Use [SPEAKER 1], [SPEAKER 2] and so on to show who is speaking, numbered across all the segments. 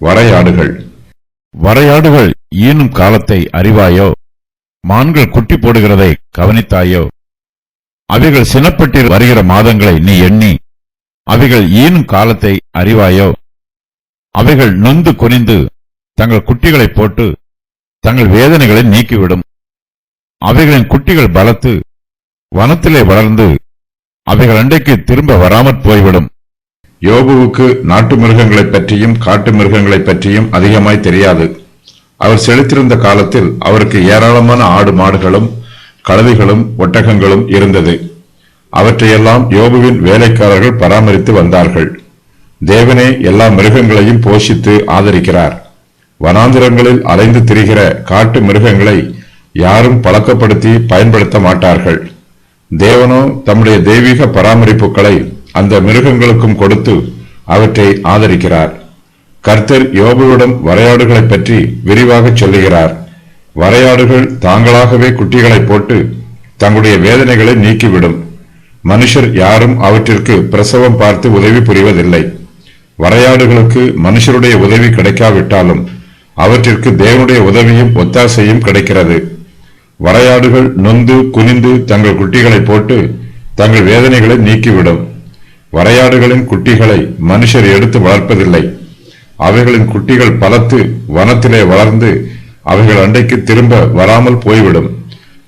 [SPEAKER 1] வரையாடுகள்.
[SPEAKER 2] வரையாடுகள் ஈனும் காலத்தை அறிவாயோ? மான்கள் குட்டி போடுகிறதை கவனித்தாயோ? அவைகள் சினப்பட்டு வருகிற மாதங்களை நீ எண்ணி அவைகள் ஈனும் காலத்தை அறிவாயோ? அவைகள் நொந்து குனிந்து தங்கள் குட்டிகளை போட்டு தங்கள் வேதனைகளை நீக்கிவிடும். அவைகளின் குட்டிகள் பலத்து வனத்திலே வளர்ந்து அவைகள் அண்டைக்கு திரும்ப வராமற் போய்விடும்.
[SPEAKER 1] யோபுவுக்கு நாட்டு மிருகங்களைப் பற்றியும் காட்டு மிருகங்களைப் பற்றியும் அதிகமாய் தெரியாது. அவர் செழித்திருந்த காலத்தில் அவருக்கு ஏராளமான ஆடு மாடுகளும் கழுதைகளும் ஒட்டகங்களும் இருந்தது. அவற்றையெல்லாம் யோபுவின் வேலைக்காரர்கள் பராமரித்து வந்தார்கள். தேவனே எல்லா மிருகங்களையும் போஷித்து ஆதரிக்கிறார். வனாந்திரங்களில் அலைந்து திரிகிற காட்டு மிருகங்களை யாரும் பழக்கப்படுத்தி பயன்படுத்த மாட்டார்கள். தேவனோ தம்முடைய தெய்வீக பராமரிப்புகளை அந்த மிருகங்களுக்கும் கொடுத்து அவற்றை ஆதரிக்கிறார். கர்த்தர் யோபுவிடம் வரையாடுகளை பற்றி விரிவாக சொல்லுகிறார். வரையாடுகள் தாங்களாகவே குட்டிகளை போட்டு தங்களுடைய வேதனைகளை நீக்கிவிடும். மனுஷர் யாரும் அவற்றிற்கு பிரசவம் பார்த்து உதவி புரிவதில்லை. வரையாடுகளுக்கு மனுஷருடைய உதவி கிடைக்காவிட்டாலும் அவற்றிற்கு தேவனுடைய உதவியும் ஒத்தாசையும் கிடைக்கிறது. வரையாடுகள் நொந்து குனிந்து தங்கள் குட்டிகளை போட்டு தங்கள் வேதனைகளை நீக்கிவிடும். வரையாடுகளின் குட்டிகளை மனுஷர் எடுத்து வளர்ப்பதில்லை. அவைகளின் குட்டிகள் பலத்து வனத்திலே வளர்ந்து அவைகள் அண்டைக்கு திரும்ப வராமல் போய்விடும்.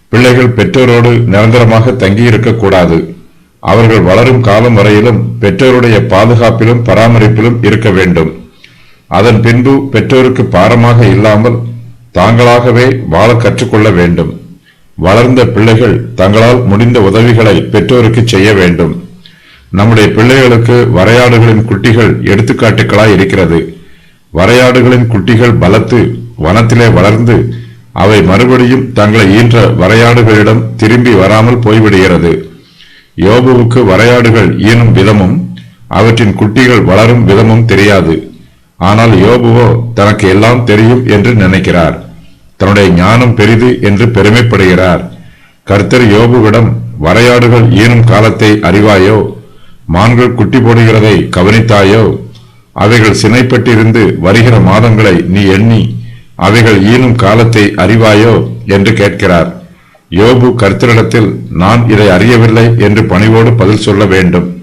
[SPEAKER 1] பிள்ளைகள் பெற்றோரோடு நிரந்தரமாக தங்கியிருக்க கூடாது. அவர்கள் வளரும் காலம் வரையிலும் பெற்றோருடைய பாதுகாப்பிலும் பராமரிப்பிலும் இருக்க வேண்டும். அதன் பின்பு பெற்றோருக்கு பாரமாக இல்லாமல் தாங்களாகவே வாழ கற்றுக்கொள்ள வேண்டும். வளர்ந்த பிள்ளைகள் தங்களால் முடிந்த உதவிகளை பெற்றோருக்கு செய்ய வேண்டும். நம்முடைய பிள்ளைகளுக்கு வரையாடுகளின் குட்டிகள் எடுத்துக்காட்டுகளாய் இருக்கிறது. வரையாடுகளின் குட்டிகள் பலத்து வனத்திலே வளர்ந்து அவை மறுபடியும் தங்களை ஈன்ற வரையாடுகளிடம் திரும்பி வராமல் போய்விடுகிறது. யோபுவுக்கு வரையாடுகள் ஈனும் விதமும் அவற்றின் குட்டிகள் வளரும் விதமும் தெரியாது. ஆனால் யோபுவோ தனக்கு எல்லாம் தெரியும் என்று நினைக்கிறார். தன்னுடைய ஞானம் பெரிது என்று பெருமைப்படுகிறார். கர்த்தர் யோபுவிடம் வரையாடுகள் ஈனும் காலத்தை அறிவாயோ? மான்கள் குட்டி போடுகிறதை கவனித்தாயோ? அவைகள் சினைப்பட்டிருந்து வருகிற மாதங்களை நீ எண்ணி அவைகள் ஈனும் காலத்தை அறிவாயோ என்று கேட்கிறார். யோபு கர்த்தரிடத்தில் நான் இதை அறியவில்லை என்று பணிவோடு பதில் சொல்ல வேண்டும்.